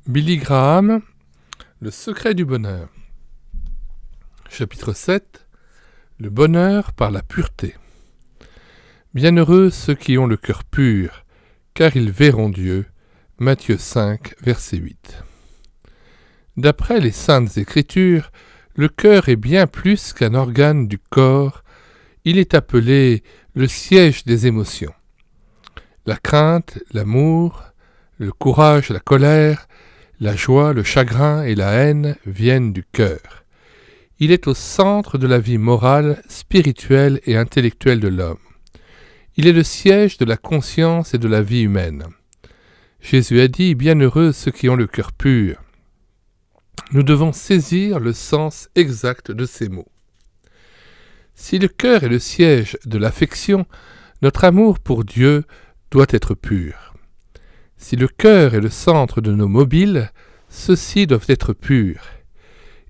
Billy Graham, Le secret du bonheur. Chapitre 7. Le bonheur par la pureté. Bienheureux ceux qui ont le cœur pur, car ils verront Dieu. Matthieu 5, verset 8. D'après les Saintes Écritures, le cœur est bien plus qu'un organe du corps, il est appelé le siège des émotions. La crainte, l'amour, le courage, la colère, la joie, le chagrin et la haine viennent du cœur. Il est au centre de la vie morale, spirituelle et intellectuelle de l'homme. Il est le siège de la conscience et de la vie humaine. Jésus a dit « Bienheureux ceux qui ont le cœur pur ». Nous devons saisir le sens exact de ces mots. Si le cœur est le siège de l'affection, notre amour pour Dieu doit être pur. Si le cœur est le centre de nos mobiles, ceux-ci doivent être purs.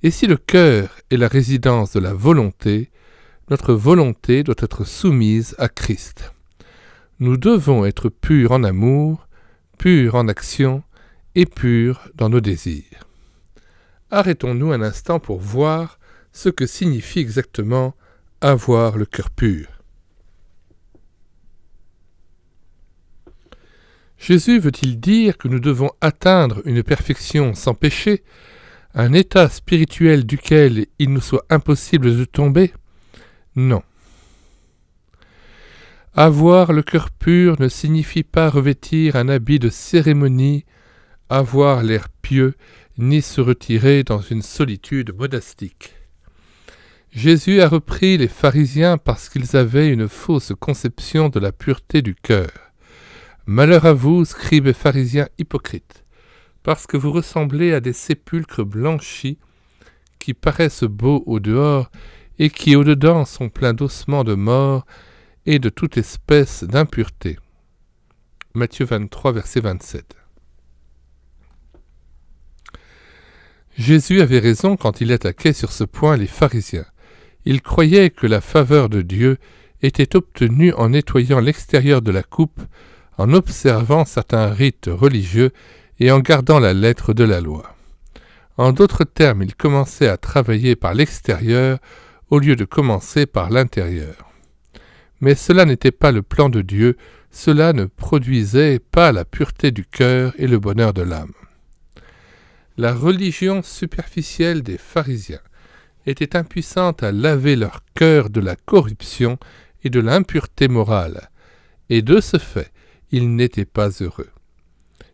Et si le cœur est la résidence de la volonté, notre volonté doit être soumise à Christ. Nous devons être purs en amour, purs en action et purs dans nos désirs. Arrêtons-nous un instant pour voir ce que signifie exactement avoir le cœur pur. Jésus veut-il dire que nous devons atteindre une perfection sans péché, un état spirituel duquel il nous soit impossible de tomber ? Non. Avoir le cœur pur ne signifie pas revêtir un habit de cérémonie, avoir l'air pieux, ni se retirer dans une solitude monastique. Jésus a repris les pharisiens parce qu'ils avaient une fausse conception de la pureté du cœur. Malheur à vous, scribes et pharisiens hypocrites, parce que vous ressemblez à des sépulcres blanchis qui paraissent beaux au dehors et qui au dedans sont pleins d'ossements de mort et de toute espèce d'impureté. Matthieu 23, verset 27. Jésus avait raison quand il attaquait sur ce point les pharisiens. Il croyait que la faveur de Dieu était obtenue en nettoyant l'extérieur de la coupe, en observant certains rites religieux et en gardant la lettre de la loi. En d'autres termes, il commençait à travailler par l'extérieur au lieu de commencer par l'intérieur. Mais cela n'était pas le plan de Dieu, cela ne produisait pas la pureté du cœur et le bonheur de l'âme. La religion superficielle des pharisiens était impuissante à laver leur cœur de la corruption et de l'impureté morale, et de ce fait, ils n'étaient pas heureux.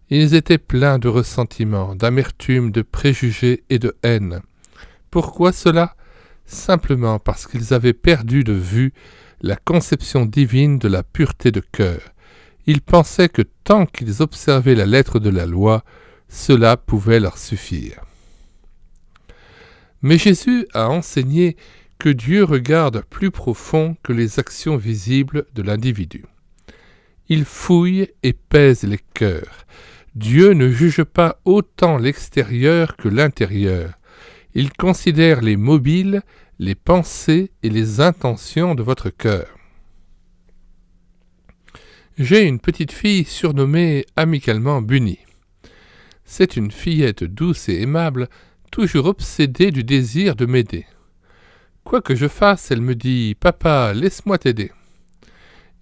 Ils étaient pleins de ressentiment, d'amertume, de préjugés et de haine. Pourquoi cela ? Simplement parce qu'ils avaient perdu de vue la conception divine de la pureté de cœur. Ils pensaient que tant qu'ils observaient la lettre de la loi, cela pouvait leur suffire. Mais Jésus a enseigné que Dieu regarde plus profond que les actions visibles de l'individu. Il fouille et pèse les cœurs. Dieu ne juge pas autant l'extérieur que l'intérieur. Il considère les mobiles, les pensées et les intentions de votre cœur. J'ai une petite fille surnommée amicalement Bunny. C'est une fillette douce et aimable, toujours obsédée du désir de m'aider. Quoi que je fasse, elle me dit « Papa, laisse-moi t'aider ».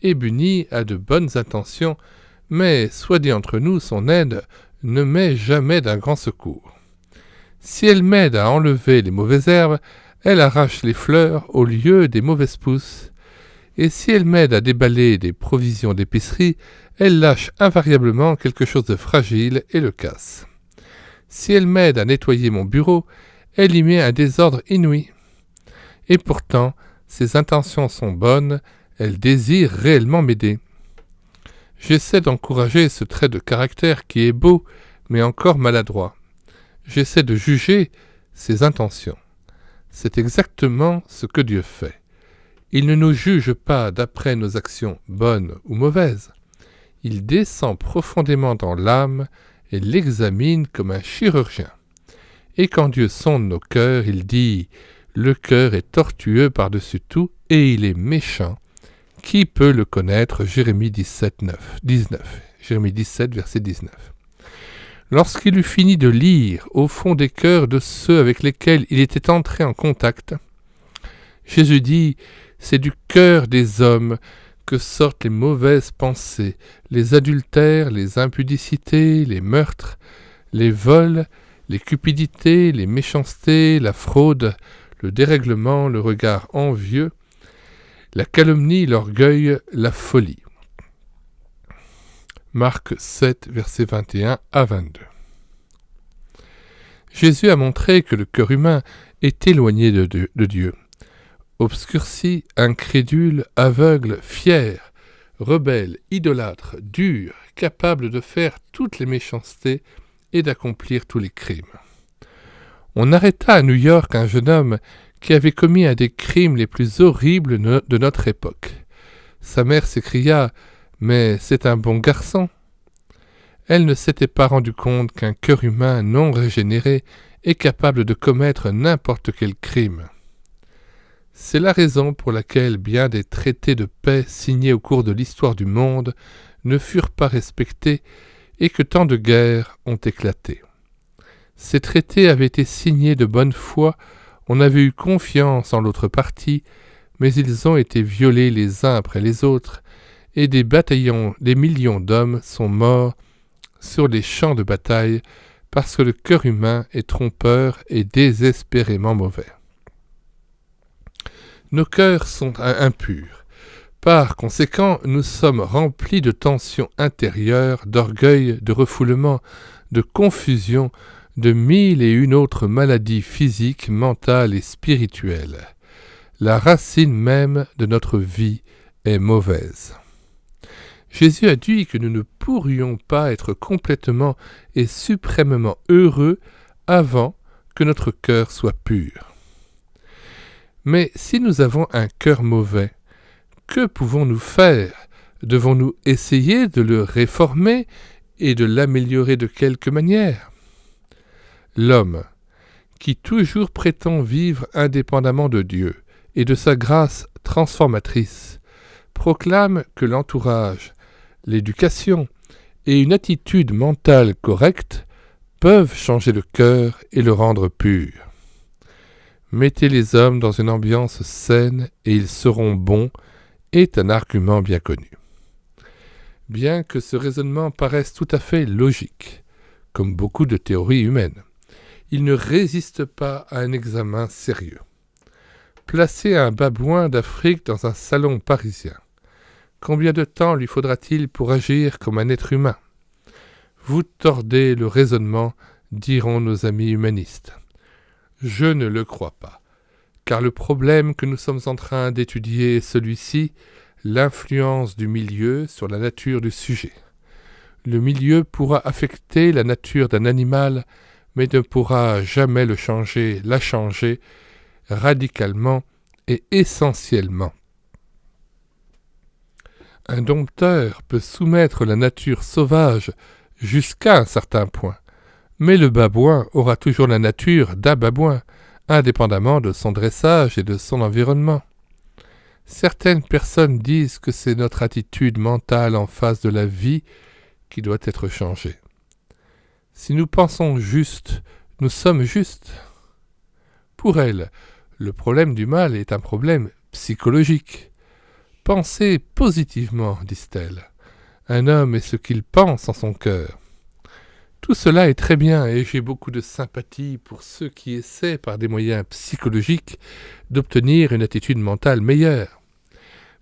Et Bunny a de bonnes intentions, mais, soit dit entre nous, son aide ne m'est jamais d'un grand secours. Si elle m'aide à enlever les mauvaises herbes, elle arrache les fleurs au lieu des mauvaises pousses. Et si elle m'aide à déballer des provisions d'épicerie, elle lâche invariablement quelque chose de fragile et le casse. Si elle m'aide à nettoyer mon bureau, elle y met un désordre inouï. Et pourtant, ses intentions sont bonnes, elle désire réellement m'aider. J'essaie d'encourager ce trait de caractère qui est beau, mais encore maladroit. J'essaie de juger ses intentions. C'est exactement ce que Dieu fait. Il ne nous juge pas d'après nos actions bonnes ou mauvaises. Il descend profondément dans l'âme et l'examine comme un chirurgien. Et quand Dieu sonde nos cœurs, il dit « Le cœur est tortueux par-dessus tout et il est méchant. Qui peut le connaître » Jérémie 19. Jérémie 17, verset 19. Lorsqu'il eut fini de lire au fond des cœurs de ceux avec lesquels il était entré en contact, Jésus dit « C'est du cœur des hommes que sortent les mauvaises pensées, les adultères, les impudicités, les meurtres, les vols, les cupidités, les méchancetés, la fraude, le dérèglement, le regard envieux, la calomnie, l'orgueil, la folie. » Marc 7, versets 21 à 22. Jésus a montré que le cœur humain est éloigné de Dieu. Obscurci, incrédule, aveugle, fier, rebelle, idolâtre, dur, capable de faire toutes les méchancetés et d'accomplir tous les crimes. On arrêta à New York un jeune homme qui avait commis un des crimes les plus horribles de notre époque. Sa mère s'écria « Mais c'est un bon garçon !» Elle ne s'était pas rendu compte qu'un cœur humain non régénéré est capable de commettre n'importe quel crime. C'est la raison pour laquelle bien des traités de paix signés au cours de l'histoire du monde ne furent pas respectés et que tant de guerres ont éclaté. Ces traités avaient été signés de bonne foi, on avait eu confiance en l'autre partie, mais ils ont été violés les uns après les autres, et des millions d'hommes sont morts sur les champs de bataille parce que le cœur humain est trompeur et désespérément mauvais. Nos cœurs sont impurs. Par conséquent, nous sommes remplis de tensions intérieures, d'orgueil, de refoulement, de confusion, de 1001 autres maladies physiques, mentales et spirituelles. La racine même de notre vie est mauvaise. Jésus a dit que nous ne pourrions pas être complètement et suprêmement heureux avant que notre cœur soit pur. Mais si nous avons un cœur mauvais, que pouvons-nous faire? Devons-nous essayer de le réformer et de l'améliorer de quelque manière? L'homme, qui toujours prétend vivre indépendamment de Dieu et de sa grâce transformatrice, proclame que l'entourage, l'éducation et une attitude mentale correcte peuvent changer le cœur et le rendre pur. Mettez les hommes dans une ambiance saine et ils seront bons est un argument bien connu. Bien que ce raisonnement paraisse tout à fait logique, comme beaucoup de théories humaines, il ne résiste pas à un examen sérieux. Placez un babouin d'Afrique dans un salon parisien. Combien de temps lui faudra-t-il pour agir comme un être humain? Vous tordez le raisonnement, diront nos amis humanistes. Je ne le crois pas, car le problème que nous sommes en train d'étudier est celui-ci, l'influence du milieu sur la nature du sujet. Le milieu pourra affecter la nature d'un animal, mais ne pourra jamais la changer radicalement et essentiellement. Un dompteur peut soumettre la nature sauvage jusqu'à un certain point, mais le babouin aura toujours la nature d'un babouin, indépendamment de son dressage et de son environnement. Certaines personnes disent que c'est notre attitude mentale en face de la vie qui doit être changée. Si nous pensons juste, nous sommes justes. Pour elles, le problème du mal est un problème psychologique. Pensez positivement, disent-elles. Un homme est ce qu'il pense en son cœur. Tout cela est très bien et j'ai beaucoup de sympathie pour ceux qui essaient par des moyens psychologiques d'obtenir une attitude mentale meilleure.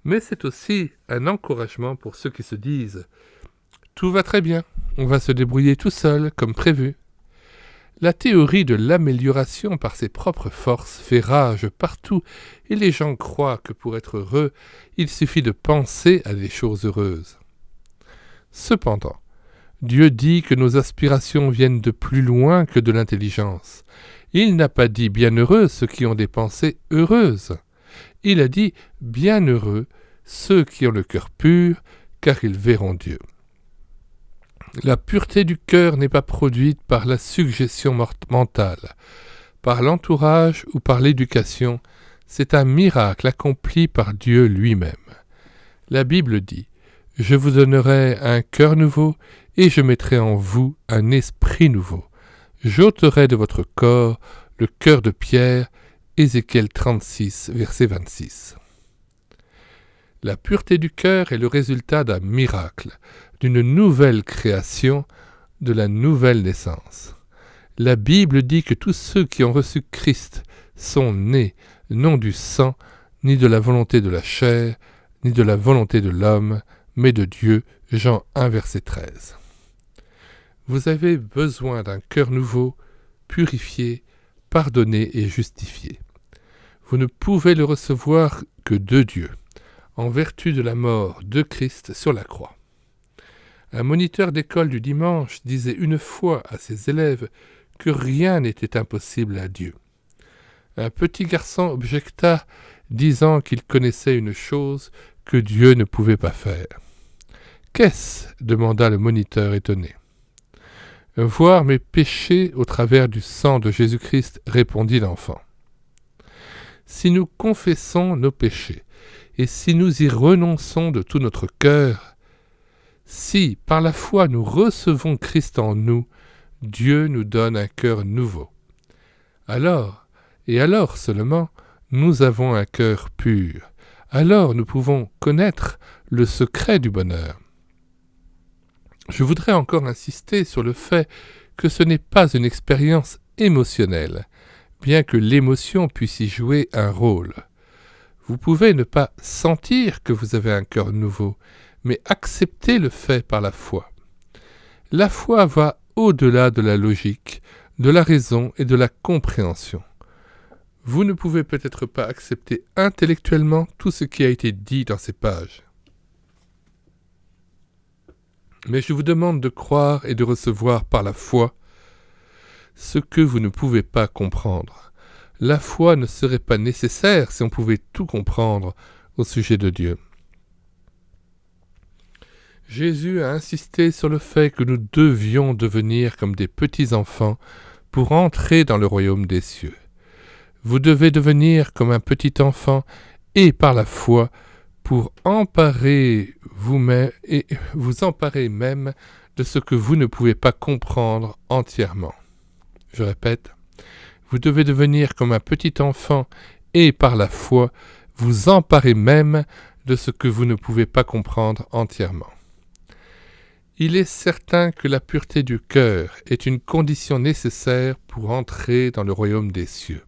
Mais c'est aussi un encouragement pour ceux qui se disent « Tout va très bien, on va se débrouiller tout seul comme prévu ». La théorie de l'amélioration par ses propres forces fait rage partout et les gens croient que pour être heureux, il suffit de penser à des choses heureuses. Cependant, Dieu dit que nos aspirations viennent de plus loin que de l'intelligence. Il n'a pas dit bienheureux ceux qui ont des pensées heureuses. Il a dit bienheureux ceux qui ont le cœur pur, car ils verront Dieu. La pureté du cœur n'est pas produite par la suggestion mentale, par l'entourage ou par l'éducation, c'est un miracle accompli par Dieu lui-même. La Bible dit « Je vous donnerai un cœur nouveau et je mettrai en vous un esprit nouveau. J'ôterai de votre corps le cœur de pierre. Ézéchiel 36, verset 26. La pureté du cœur est le résultat d'un miracle, d'une nouvelle création, de la nouvelle naissance. La Bible dit que tous ceux qui ont reçu Christ sont nés, non du sang, ni de la volonté de la chair, ni de la volonté de l'homme, mais de Dieu. Jean 1, verset 13. Vous avez besoin d'un cœur nouveau, purifié, pardonné et justifié. Vous ne pouvez le recevoir que de Dieu, en vertu de la mort de Christ sur la croix. Un moniteur d'école du dimanche disait une fois à ses élèves que rien n'était impossible à Dieu. Un petit garçon objecta, disant qu'il connaissait une chose que Dieu ne pouvait pas faire. « Qu'est-ce » demanda le moniteur étonné. « Voir mes péchés au travers du sang de Jésus-Christ, répondit l'enfant. Si nous confessons nos péchés, et si nous y renonçons de tout notre cœur, si par la foi nous recevons Christ en nous, Dieu nous donne un cœur nouveau. Alors, et alors seulement, nous avons un cœur pur. Alors nous pouvons connaître le secret du bonheur. Je voudrais encore insister sur le fait que ce n'est pas une expérience émotionnelle, bien que l'émotion puisse y jouer un rôle. Vous pouvez ne pas sentir que vous avez un cœur nouveau, mais accepter le fait par la foi. La foi va au-delà de la logique, de la raison et de la compréhension. Vous ne pouvez peut-être pas accepter intellectuellement tout ce qui a été dit dans ces pages. Mais je vous demande de croire et de recevoir par la foi ce que vous ne pouvez pas comprendre. La foi ne serait pas nécessaire si on pouvait tout comprendre au sujet de Dieu. Jésus a insisté sur le fait que nous devions devenir comme des petits-enfants pour entrer dans le royaume des cieux. Vous devez devenir comme un petit enfant et par la foi pour emparer vous-même et vous emparer même de ce que vous ne pouvez pas comprendre entièrement. Je répète, vous devez devenir comme un petit enfant et par la foi vous emparer même de ce que vous ne pouvez pas comprendre entièrement. Il est certain que la pureté du cœur est une condition nécessaire pour entrer dans le royaume des cieux.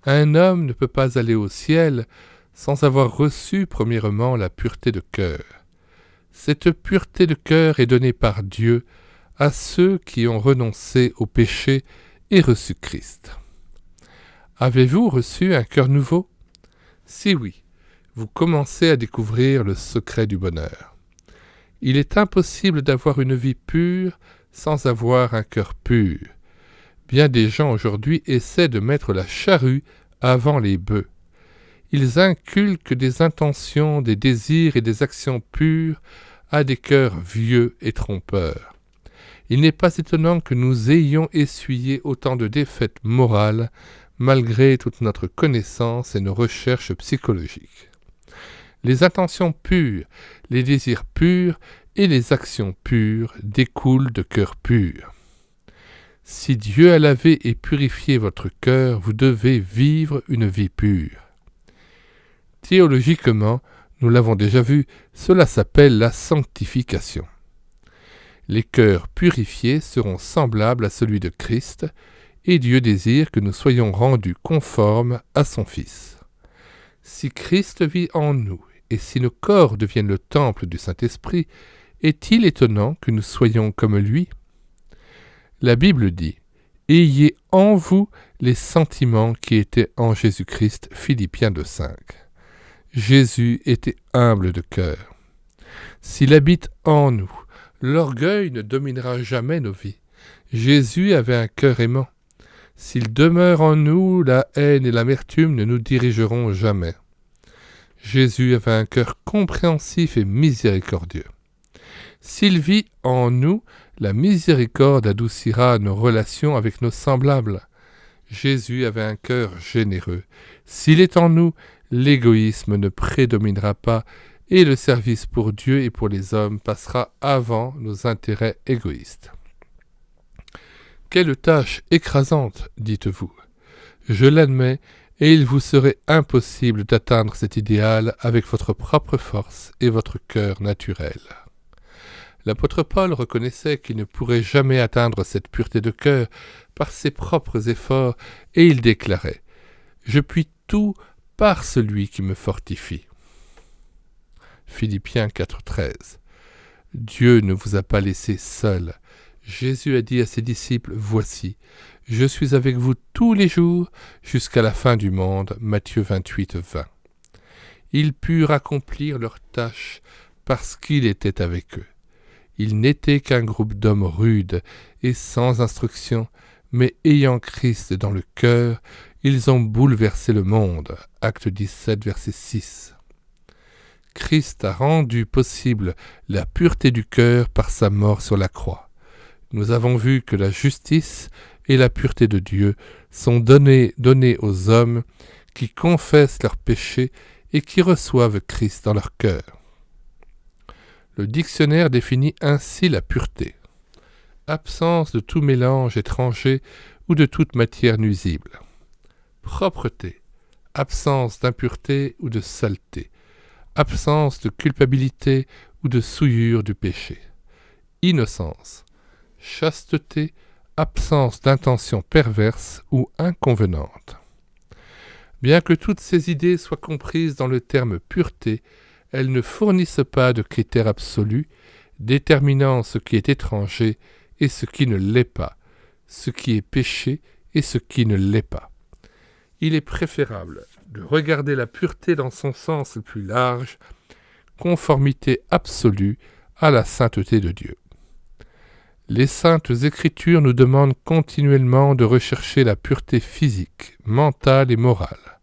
Un homme ne peut pas aller au ciel sans avoir reçu premièrement la pureté de cœur. Cette pureté de cœur est donnée par Dieu à ceux qui ont renoncé au péché et reçu Christ. Avez-vous reçu un cœur nouveau? Si oui, vous commencez à découvrir le secret du bonheur. Il est impossible d'avoir une vie pure sans avoir un cœur pur. Bien des gens aujourd'hui essaient de mettre la charrue avant les bœufs. Ils inculquent des intentions, des désirs et des actions pures à des cœurs vieux et trompeurs. Il n'est pas étonnant que nous ayons essuyé autant de défaites morales malgré toute notre connaissance et nos recherches psychologiques. Les intentions pures, les désirs purs et les actions pures découlent de cœurs purs. Si Dieu a lavé et purifié votre cœur, vous devez vivre une vie pure. Théologiquement, nous l'avons déjà vu, cela s'appelle la sanctification. Les cœurs purifiés seront semblables à celui de Christ, et Dieu désire que nous soyons rendus conformes à son Fils. Si Christ vit en nous, et si nos corps deviennent le temple du Saint-Esprit, est-il étonnant que nous soyons comme lui? La Bible dit « Ayez en vous les sentiments qui étaient en Jésus-Christ » Philippiens 2,5. Jésus était humble de cœur. S'il habite en nous, l'orgueil ne dominera jamais nos vies. Jésus avait un cœur aimant. S'il demeure en nous, la haine et l'amertume ne nous dirigeront jamais. Jésus avait un cœur compréhensif et miséricordieux. S'il vit en nous, la miséricorde adoucira nos relations avec nos semblables. Jésus avait un cœur généreux. S'il est en nous, l'égoïsme ne prédominera pas et le service pour Dieu et pour les hommes passera avant nos intérêts égoïstes. Quelle tâche écrasante, dites-vous. Je l'admets, et il vous serait impossible d'atteindre cet idéal avec votre propre force et votre cœur naturel. L'apôtre Paul reconnaissait qu'il ne pourrait jamais atteindre cette pureté de cœur par ses propres efforts, et il déclarait « Je puis tout par celui qui me fortifie ». Philippiens 4,13. Dieu ne vous a pas laissé seul. Jésus a dit à ses disciples « Voici, je suis avec vous tous les jours jusqu'à la fin du monde » Matthieu 28,20. Ils purent accomplir leur tâche parce qu'il était avec eux. Ils n'étaient qu'un groupe d'hommes rudes et sans instruction, mais ayant Christ dans le cœur, ils ont bouleversé le monde. Acte 17, verset 6. Christ a rendu possible la pureté du cœur par sa mort sur la croix. Nous avons vu que la justice et la pureté de Dieu sont données aux hommes qui confessent leurs péchés et qui reçoivent Christ dans leur cœur. Le dictionnaire définit ainsi la pureté. Absence de tout mélange étranger ou de toute matière nuisible. Propreté. Absence d'impureté ou de saleté. Absence de culpabilité ou de souillure du péché. Innocence. Chasteté. Absence d'intention perverse ou inconvenante. Bien que toutes ces idées soient comprises dans le terme pureté, elles ne fournissent pas de critères absolus déterminant ce qui est étranger et ce qui ne l'est pas, ce qui est péché et ce qui ne l'est pas. Il est préférable de regarder la pureté dans son sens le plus large, conformité absolue à la sainteté de Dieu. Les saintes Écritures nous demandent continuellement de rechercher la pureté physique, mentale et morale.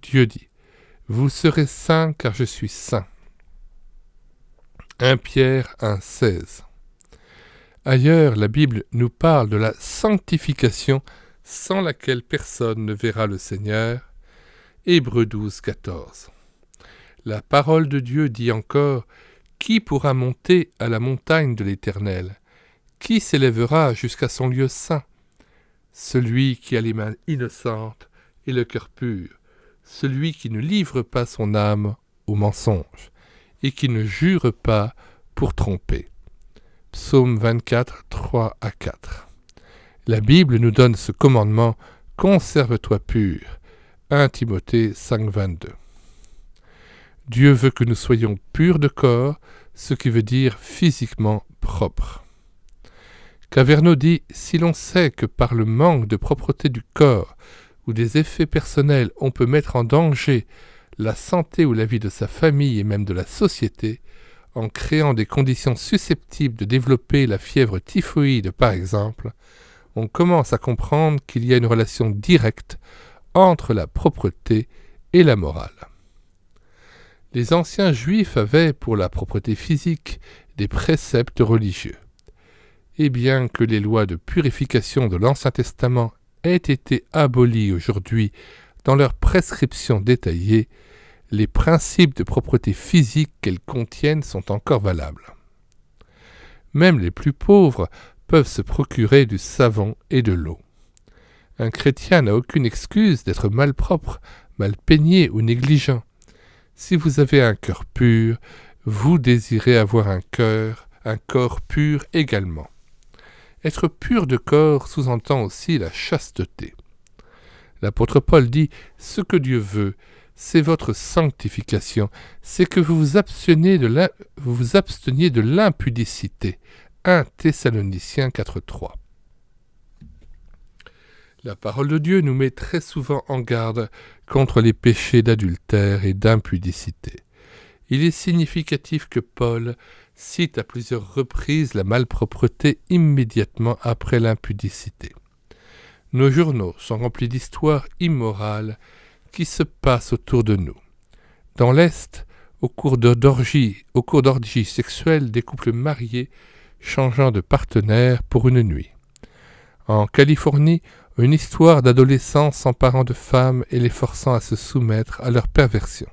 Dieu dit « Vous serez saints car je suis saint ». 1 Pierre 1,16. Ailleurs, la Bible nous parle de la sanctification sans laquelle personne ne verra le Seigneur. Hébreux 12,14. La parole de Dieu dit encore « Qui pourra monter à la montagne de l'Éternel ? Qui s'élèvera jusqu'à son lieu saint ? Celui qui a les mains innocentes et le cœur pur, celui qui ne livre pas son âme au mensonge et qui ne jure pas pour tromper. » Psaume 24, 3 à 4. La Bible nous donne ce commandement « Conserve-toi pur » 1 Timothée 5, 22. Dieu veut que nous soyons purs de corps, ce qui veut dire physiquement propres. Caverneau dit « Si l'on sait que par le manque de propreté du corps ou des effets personnels on peut mettre en danger la santé ou la vie de sa famille et même de la société, en créant des conditions susceptibles de développer la fièvre typhoïde par exemple, on commence à comprendre qu'il y a une relation directe entre la propreté et la morale. » Les anciens juifs avaient, pour la propreté physique, des préceptes religieux. Et bien que les lois de purification de l'Ancien Testament aient été abolies aujourd'hui dans leurs prescriptions détaillées, les principes de propreté physique qu'elles contiennent sont encore valables. Même les plus pauvres peuvent se procurer du savon et de l'eau. Un chrétien n'a aucune excuse d'être malpropre, mal peigné ou négligent. Si vous avez un cœur pur, vous désirez avoir un corps pur également. Être pur de corps sous-entend aussi la chasteté. L'apôtre Paul dit « Ce que Dieu veut, c'est votre sanctification, c'est que vous vous absteniez de l'impudicité. » 1 Thessaloniciens 4,3. La parole de Dieu nous met très souvent en garde contre les péchés d'adultère et d'impudicité. Il est significatif que Paul cite à plusieurs reprises la malpropreté immédiatement après l'impudicité. Nos journaux sont remplis d'histoires immorales qui se passent autour de nous. Dans l'Est, au cours d'orgies sexuelles, des couples mariés changeant de partenaire pour une nuit. En Californie, une histoire d'adolescents s'emparant de femmes et les forçant à se soumettre à leur perversion.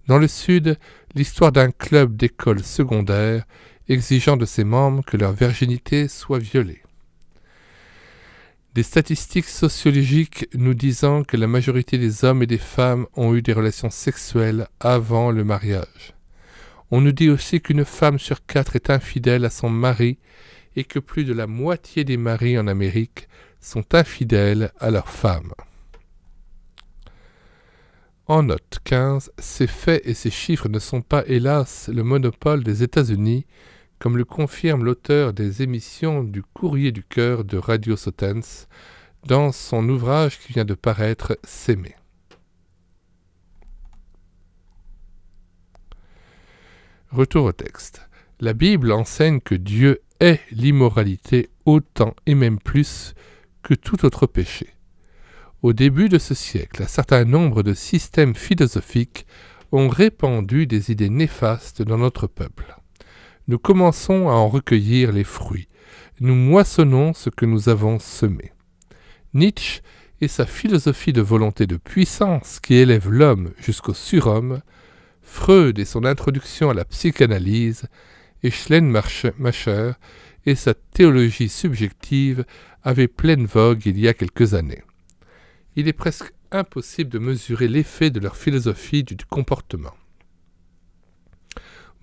Dans le Sud, l'histoire d'un club d'école secondaire exigeant de ses membres que leur virginité soit violée. Des statistiques sociologiques nous disant que la majorité des hommes et des femmes ont eu des relations sexuelles avant le mariage. On nous dit aussi qu'une femme sur 4 est infidèle à son mari et que plus de la moitié des maris en Amérique sont infidèles à leur femme. En note 15, ces faits et ces chiffres ne sont pas, hélas, le monopole des États-Unis, comme le confirme l'auteur des émissions du Courrier du Cœur de Radio Sotens dans son ouvrage qui vient de paraître « S'aimer ». Retour au texte. La Bible enseigne que Dieu est l'immoralité autant et même plus que tout autre péché. Au début de ce siècle, un certain nombre de systèmes philosophiques ont répandu des idées néfastes dans notre peuple. Nous commençons à en recueillir les fruits. Nous moissonnons ce que nous avons semé. Nietzsche et sa philosophie de volonté de puissance qui élève l'homme jusqu'au surhomme, Freud et son introduction à la psychanalyse, et Schleiermacher et sa théologie subjective avaient pleine vogue il y a quelques années. Il est presque impossible de mesurer l'effet de leur philosophie du comportement.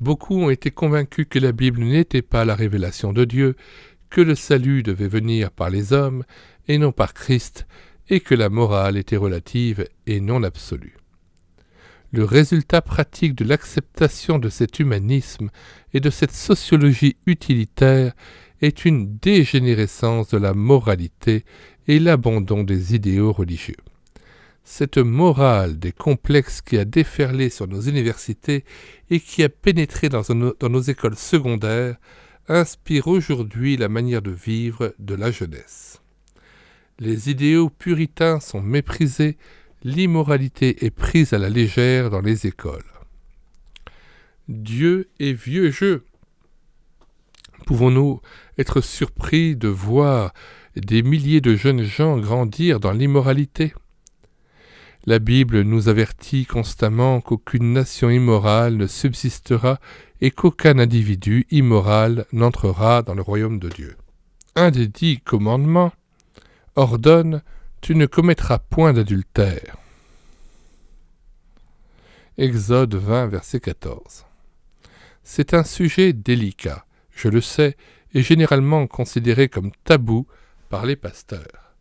Beaucoup ont été convaincus que la Bible n'était pas la révélation de Dieu, que le salut devait venir par les hommes et non par Christ, et que la morale était relative et non absolue. Le résultat pratique de l'acceptation de cet humanisme et de cette sociologie utilitaire est une dégénérescence de la moralité et l'abandon des idéaux religieux. Cette morale des complexes qui a déferlé sur nos universités et qui a pénétré dans nos écoles secondaires inspire aujourd'hui la manière de vivre de la jeunesse. Les idéaux puritains sont méprisés, l'immoralité est prise à la légère dans les écoles. Dieu est vieux jeu. Pouvons-nous être surpris de voir des milliers de jeunes gens grandir dans l'immoralité ? La Bible nous avertit constamment qu'aucune nation immorale ne subsistera et qu'aucun individu immoral n'entrera dans le royaume de Dieu. Un des 10 commandements ordonne « Tu ne commettras point d'adultère ». Exode 20, verset 14. C'est un sujet délicat, je le sais, et généralement considéré comme tabou par les pasteurs.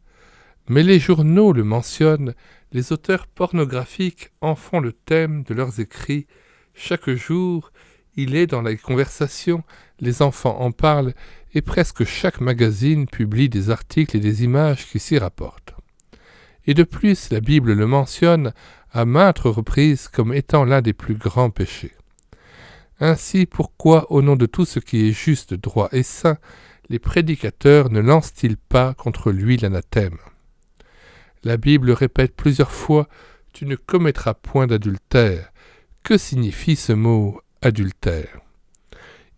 Mais les journaux le mentionnent, les auteurs pornographiques en font le thème de leurs écrits. Chaque jour, il est dans les conversations, les enfants en parlent et presque chaque magazine publie des articles et des images qui s'y rapportent. Et de plus, la Bible le mentionne à maintes reprises comme étant l'un des plus grands péchés. Ainsi, pourquoi, au nom de tout ce qui est juste, droit et saint, les prédicateurs ne lancent-ils pas contre lui l'anathème ? La Bible répète plusieurs fois « Tu ne commettras point d'adultère ». Que signifie ce mot « adultère » ?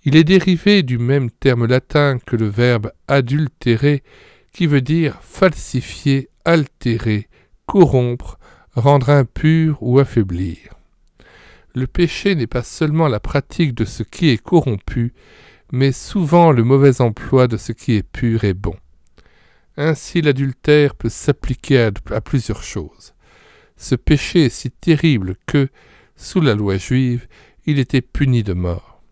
Il est dérivé du même terme latin que le verbe « adultérer » qui veut dire falsifier, altérer, corrompre, rendre impur ou affaiblir. Le péché n'est pas seulement la pratique de ce qui est corrompu, mais souvent le mauvais emploi de ce qui est pur et bon. Ainsi l'adultère peut s'appliquer à plusieurs choses. Ce péché est si terrible que, sous la loi juive, il était puni de mort.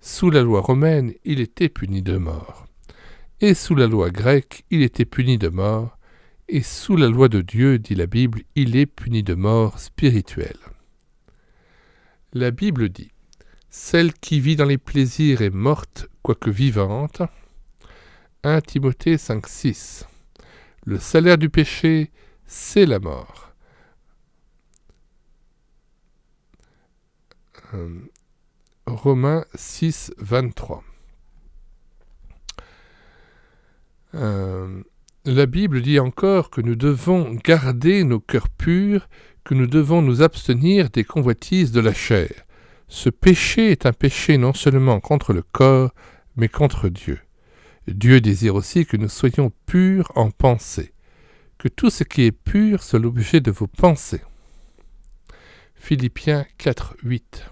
Sous la loi romaine, il était puni de mort. Et sous la loi grecque, il était puni de mort. Et sous la loi de Dieu, dit la Bible, il est puni de mort spirituelle. La Bible dit « Celle qui vit dans les plaisirs est morte, quoique vivante ». 1 Timothée 5,6. Le salaire du péché, c'est la mort. Romains 6, 23. La Bible dit encore que nous devons garder nos cœurs purs, que nous devons nous abstenir des convoitises de la chair. Ce péché est un péché non seulement contre le corps, mais contre Dieu. Dieu désire aussi que nous soyons purs en pensée, que tout ce qui est pur soit l'objet de vos pensées. Philippiens 4, 8.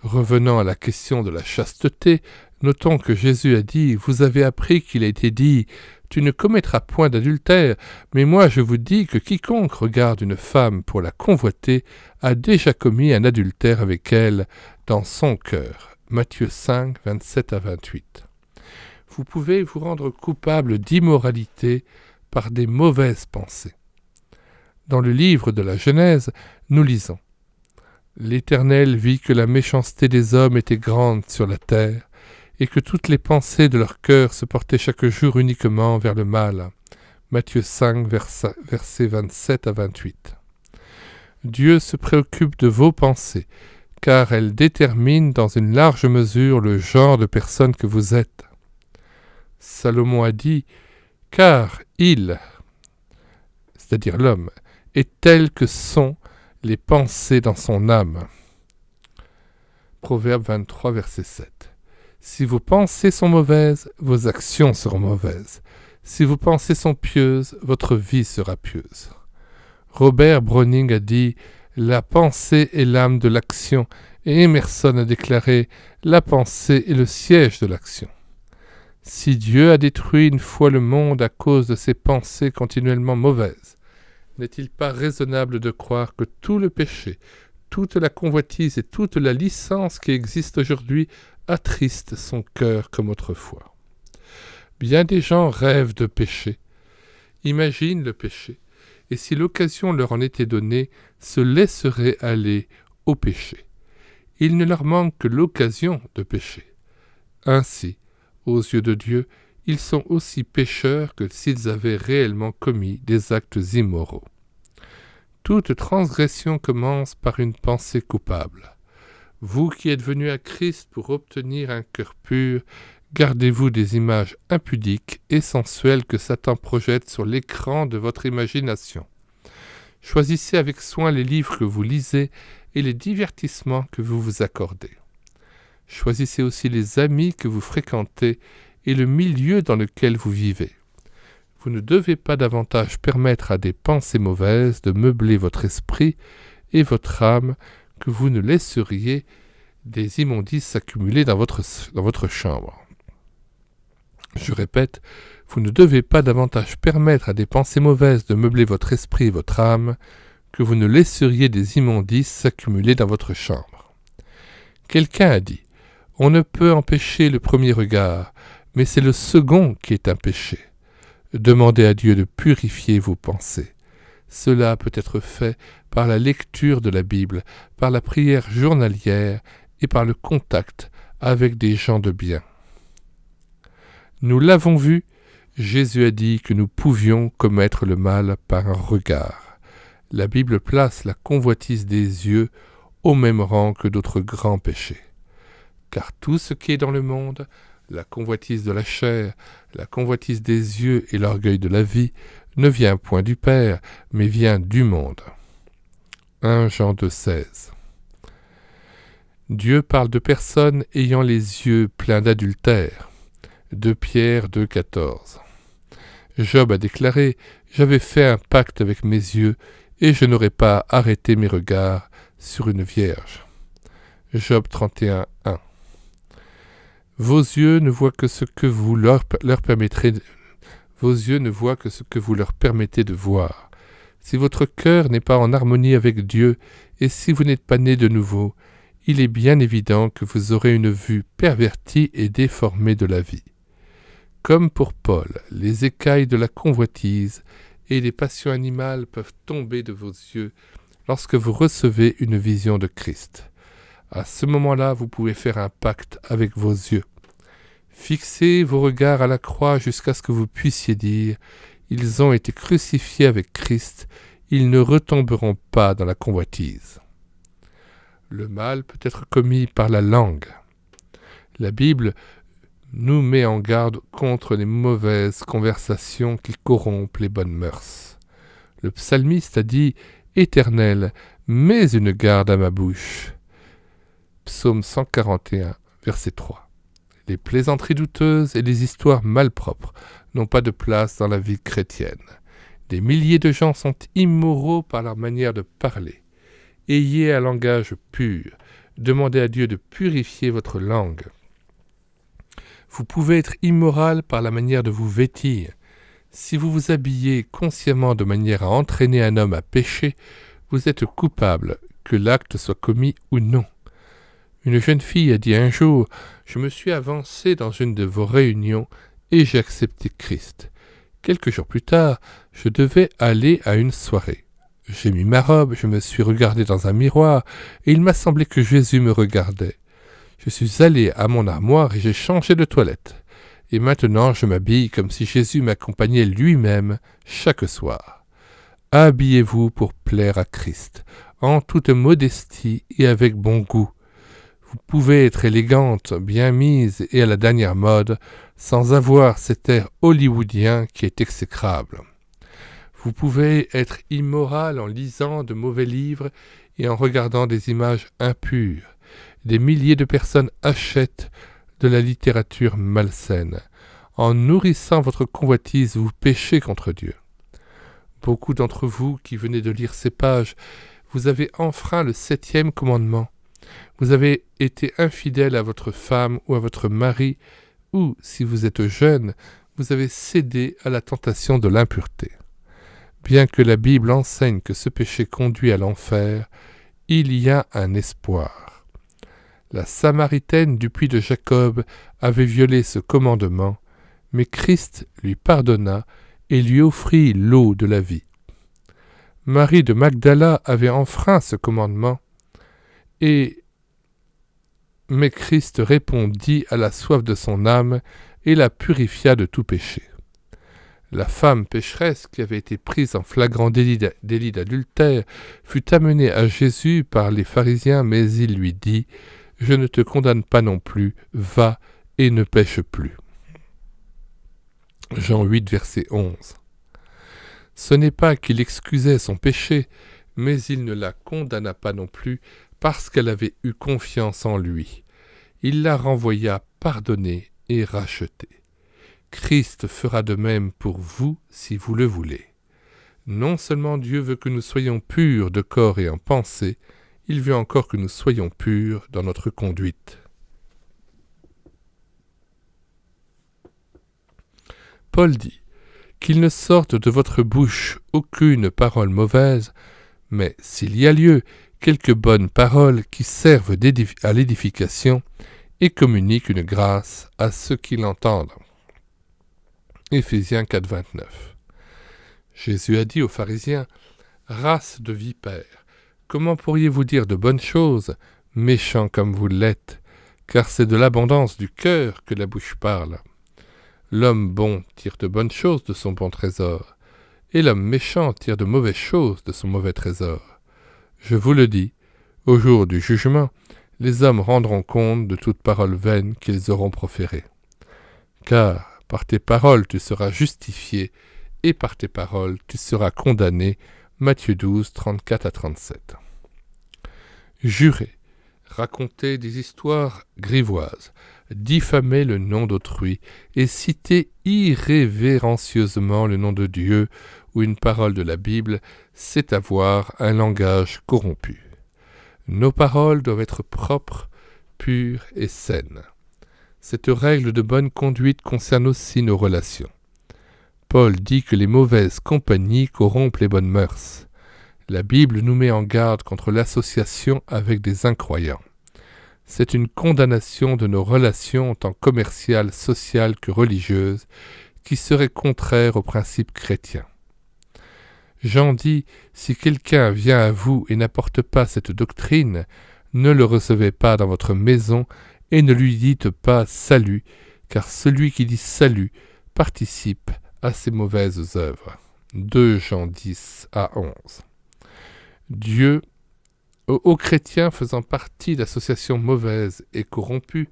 Revenant à la question de la chasteté, notons que Jésus a dit « Vous avez appris qu'il a été dit « Tu ne commettras point d'adultère, mais moi je vous dis que quiconque regarde une femme pour la convoiter a déjà commis un adultère avec elle dans son cœur. » Matthieu 5, 27 à 28. Vous pouvez vous rendre coupable d'immoralité par des mauvaises pensées. Dans le livre de la Genèse, nous lisons « L'Éternel vit que la méchanceté des hommes était grande sur la terre, et que toutes les pensées de leur cœur se portaient chaque jour uniquement vers le mal. » Matthieu 5, versets 27 à 28. Dieu se préoccupe de vos pensées, car elles déterminent dans une large mesure le genre de personne que vous êtes. Salomon a dit « Car il, c'est-à-dire l'homme, est tel que sont les pensées dans son âme. » Proverbe 23, verset 7. Si vos pensées sont mauvaises, vos actions seront mauvaises. Si vos pensées sont pieuses, votre vie sera pieuse. Robert Browning a dit « La pensée est l'âme de l'action » et Emerson a déclaré « La pensée est le siège de l'action ». Si Dieu a détruit une fois le monde à cause de ses pensées continuellement mauvaises, n'est-il pas raisonnable de croire que tout le péché, toute la convoitise et toute la licence qui existe aujourd'hui attristent son cœur comme autrefois? Bien des gens rêvent de péché, imaginent le péché, et si l'occasion leur en était donnée, se laisseraient aller au péché. Il ne leur manque que l'occasion de pécher. Ainsi, aux yeux de Dieu, ils sont aussi pécheurs que s'ils avaient réellement commis des actes immoraux. Toute transgression commence par une pensée coupable. Vous qui êtes venus à Christ pour obtenir un cœur pur, gardez-vous des images impudiques et sensuelles que Satan projette sur l'écran de votre imagination. Choisissez avec soin les livres que vous lisez et les divertissements que vous vous accordez. Choisissez aussi les amis que vous fréquentez et le milieu dans lequel vous vivez. Vous ne devez pas davantage permettre à des pensées mauvaises de meubler votre esprit et votre âme que vous ne laisseriez des immondices s'accumuler dans votre chambre. Je répète, vous ne devez pas davantage permettre à des pensées mauvaises de meubler votre esprit et votre âme que vous ne laisseriez des immondices s'accumuler dans votre chambre. Quelqu'un a dit « On ne peut empêcher le premier regard, mais c'est le second qui est un péché. » Demandez à Dieu de purifier vos pensées. Cela peut être fait par la lecture de la Bible, par la prière journalière et par le contact avec des gens de bien. Nous l'avons vu, Jésus a dit que nous pouvions commettre le mal par un regard. La Bible place la convoitise des yeux au même rang que d'autres grands péchés. Car tout ce qui est dans le monde, la convoitise de la chair, la convoitise des yeux et l'orgueil de la vie, ne vient point du Père, mais vient du monde. 1 Jean 2,16. Dieu parle de personnes ayant les yeux pleins d'adultère. 2 Pierre 2,14. Job a déclaré « J'avais fait un pacte avec mes yeux, et je n'aurais pas arrêté mes regards sur une vierge. » Job 31,1. Vos yeux ne voient que ce que vous leur permettrez Vos yeux ne voient que ce que vous leur permettez de voir. Si votre cœur n'est pas en harmonie avec Dieu, et si vous n'êtes pas né de nouveau, il est bien évident que vous aurez une vue pervertie et déformée de la vie. Comme pour Paul, les écailles de la convoitise et les passions animales peuvent tomber de vos yeux lorsque vous recevez une vision de Christ. À ce moment-là, vous pouvez faire un pacte avec vos yeux. Fixez vos regards à la croix jusqu'à ce que vous puissiez dire « Ils ont été crucifiés avec Christ, ils ne retomberont pas dans la convoitise. » Le mal peut être commis par la langue. La Bible nous met en garde contre les mauvaises conversations qui corrompent les bonnes mœurs. Le psalmiste a dit « Éternel, mets une garde à ma bouche » Psaume 141, verset 3. Les plaisanteries douteuses et les histoires malpropres n'ont pas de place dans la vie chrétienne. Des milliers de gens sont immoraux par leur manière de parler. Ayez un langage pur. Demandez à Dieu de purifier votre langue. Vous pouvez être immoral par la manière de vous vêtir. Si vous vous habillez consciemment de manière à entraîner un homme à pécher, vous êtes coupable, que l'acte soit commis ou non. Une jeune fille a dit un jour « Je me suis avancée dans une de vos réunions et j'ai accepté Christ. Quelques jours plus tard, je devais aller à une soirée. J'ai mis ma robe, je me suis regardé dans un miroir et il m'a semblé que Jésus me regardait. Je suis allé à mon armoire et j'ai changé de toilette. Et maintenant je m'habille comme si Jésus m'accompagnait lui-même chaque soir. Habillez-vous pour plaire à Christ, en toute modestie et avec bon goût. Vous pouvez être élégante, bien mise et à la dernière mode, sans avoir cet air hollywoodien qui est exécrable. Vous pouvez être immoral en lisant de mauvais livres et en regardant des images impures. Des milliers de personnes achètent de la littérature malsaine. En nourrissant votre convoitise, vous péchez contre Dieu. Beaucoup d'entre vous qui venez de lire ces pages, vous avez enfreint le 7e commandement. Vous avez été infidèle à votre femme ou à votre mari, ou, si vous êtes jeune, vous avez cédé à la tentation de l'impureté. Bien que la Bible enseigne que ce péché conduit à l'enfer, il y a un espoir. La Samaritaine du puits de Jacob avait violé ce commandement, mais Christ lui pardonna et lui offrit l'eau de la vie. Marie de Magdala avait enfreint ce commandement, mais Christ répondit à la soif de son âme et la purifia de tout péché. La femme pécheresse qui avait été prise en flagrant délit d'adultère fut amenée à Jésus par les pharisiens, mais il lui dit « Je ne te condamne pas non plus, va et ne pêche plus. » Jean 8, verset 11. Ce n'est pas qu'il excusait son péché, mais il ne la condamna pas non plus parce qu'elle avait eu confiance en lui. Il la renvoya pardonnée et rachetée. Christ fera de même pour vous si vous le voulez. Non seulement Dieu veut que nous soyons purs de corps et en pensée, il veut encore que nous soyons purs dans notre conduite. Paul dit « Qu'il ne sorte de votre bouche aucune parole mauvaise, mais s'il y a lieu, quelques bonnes paroles qui servent à l'édification et communiquent une grâce à ceux qui l'entendent. » Éphésiens 4, 29. Jésus a dit aux pharisiens « Race de vipères, comment pourriez-vous dire de bonnes choses, méchants comme vous l'êtes, car c'est de l'abondance du cœur que la bouche parle. L'homme bon tire de bonnes choses de son bon trésor, et l'homme méchant tire de mauvaises choses de son mauvais trésor. Je vous le dis, au jour du jugement, les hommes rendront compte de toute parole vaine qu'ils auront proférée. Car par tes paroles tu seras justifié, et par tes paroles tu seras condamné. Matthieu 12, 34 à 37. Jurer, raconter des histoires grivoises, diffamer le nom d'autrui et citer irrévérencieusement le nom de Dieu ou une parole de la Bible, c'est avoir un langage corrompu. Nos paroles doivent être propres, pures et saines. Cette règle de bonne conduite concerne aussi nos relations. Paul dit que les mauvaises compagnies corrompent les bonnes mœurs. La Bible nous met en garde contre l'association avec des incroyants. C'est une condamnation de nos relations tant commerciales, sociales que religieuses, qui serait contraire aux principes chrétiens. Jean dit « Si quelqu'un vient à vous et n'apporte pas cette doctrine, ne le recevez pas dans votre maison et ne lui dites pas « salut », car celui qui dit « salut » participe à ses mauvaises œuvres. 2 Jean 10 à 11. Dieu, aux chrétiens faisant partie d'associations mauvaises et corrompues,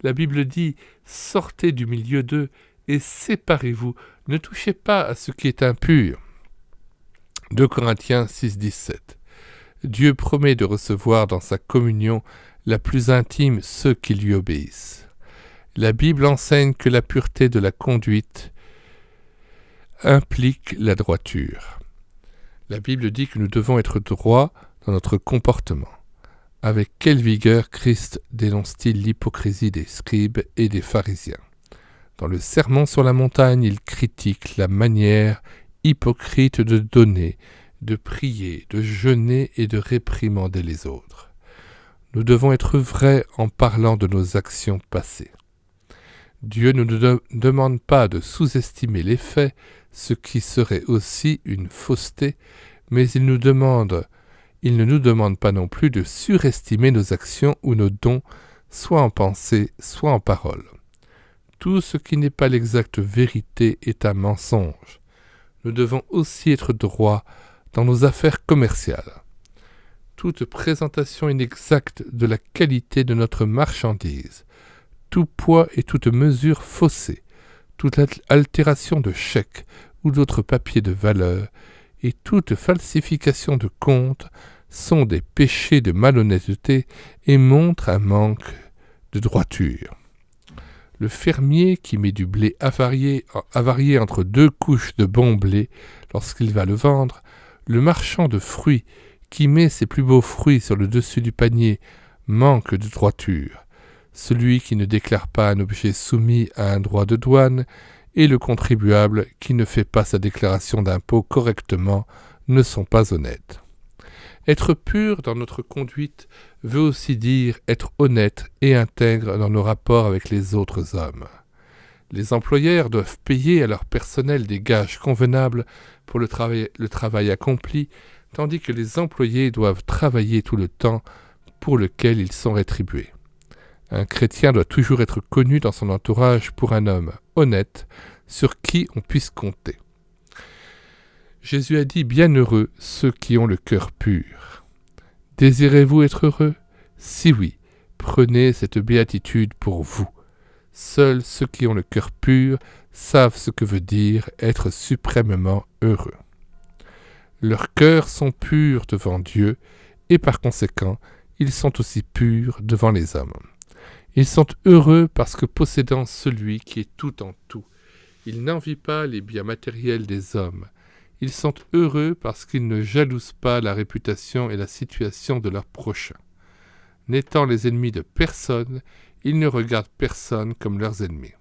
la Bible dit « Sortez du milieu d'eux et séparez-vous, ne touchez pas à ce qui est impur. » 2 Corinthiens 6, 17. Dieu promet de recevoir dans sa communion la plus intime ceux qui lui obéissent. La Bible enseigne que la pureté de la conduite implique la droiture. La Bible dit que nous devons être droits dans notre comportement. Avec quelle vigueur Christ dénonce-t-il l'hypocrisie des scribes et des pharisiens? Dans le Sermon sur la montagne, il critique la manière hypocrite de donner, de prier, de jeûner et de réprimander les autres. Nous devons être vrais en parlant de nos actions passées. Dieu ne nous demande pas de sous-estimer les faits, ce qui serait aussi une fausseté, mais il ne nous demande pas non plus de surestimer nos actions ou nos dons, soit en pensée, soit en parole. Tout ce qui n'est pas l'exacte vérité est un mensonge. Nous devons aussi être droits dans nos affaires commerciales. Toute présentation inexacte de la qualité de notre marchandise, tout poids et toute mesure faussée, toute altération de chèques ou d'autres papiers de valeur, et toute falsification de comptes sont des péchés de malhonnêteté et montrent un manque de droiture. Le fermier qui met du blé avarié entre deux couches de bon blé lorsqu'il va le vendre, le marchand de fruits qui met ses plus beaux fruits sur le dessus du panier manque de droiture. Celui qui ne déclare pas un objet soumis à un droit de douane et le contribuable qui ne fait pas sa déclaration d'impôt correctement ne sont pas honnêtes. Être pur dans notre conduite veut aussi dire être honnête et intègre dans nos rapports avec les autres hommes. Les employeurs doivent payer à leur personnel des gages convenables pour le travail accompli, tandis que les employés doivent travailler tout le temps pour lequel ils sont rétribués. Un chrétien doit toujours être connu dans son entourage pour un homme honnête, sur qui on puisse compter. Jésus a dit « Bienheureux ceux qui ont le cœur pur ». Désirez-vous être heureux? Si oui, prenez cette béatitude pour vous. Seuls ceux qui ont le cœur pur savent ce que veut dire être suprêmement heureux. Leurs cœurs sont purs devant Dieu, et par conséquent, ils sont aussi purs devant les hommes. Ils sont heureux parce que possédant celui qui est tout en tout, ils n'envient pas les biens matériels des hommes. Ils sont heureux parce qu'ils ne jalousent pas la réputation et la situation de leurs prochains. N'étant les ennemis de personne, ils ne regardent personne comme leur ennemi.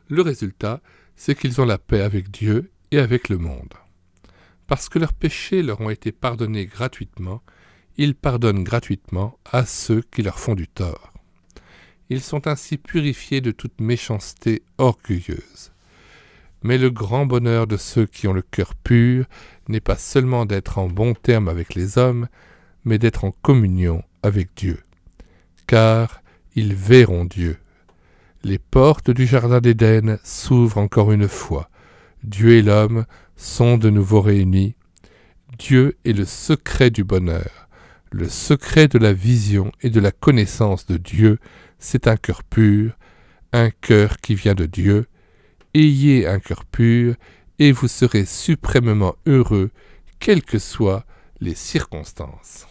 Le résultat, c'est qu'ils ont la paix avec Dieu et avec le monde. Parce que leurs péchés leur ont été pardonnés gratuitement, ils pardonnent gratuitement à ceux qui leur font du tort. Ils sont ainsi purifiés de toute méchanceté orgueilleuse. Mais le grand bonheur de ceux qui ont le cœur pur n'est pas seulement d'être en bon terme avec les hommes, mais d'être en communion avec Dieu. Car ils verront Dieu. Les portes du jardin d'Éden s'ouvrent encore une fois. Dieu et l'homme sont de nouveau réunis. Dieu est le secret du bonheur. Le secret de la vision et de la connaissance de Dieu, c'est un cœur pur, un cœur qui vient de Dieu. Ayez un cœur pur, et vous serez suprêmement heureux, quelles que soient les circonstances.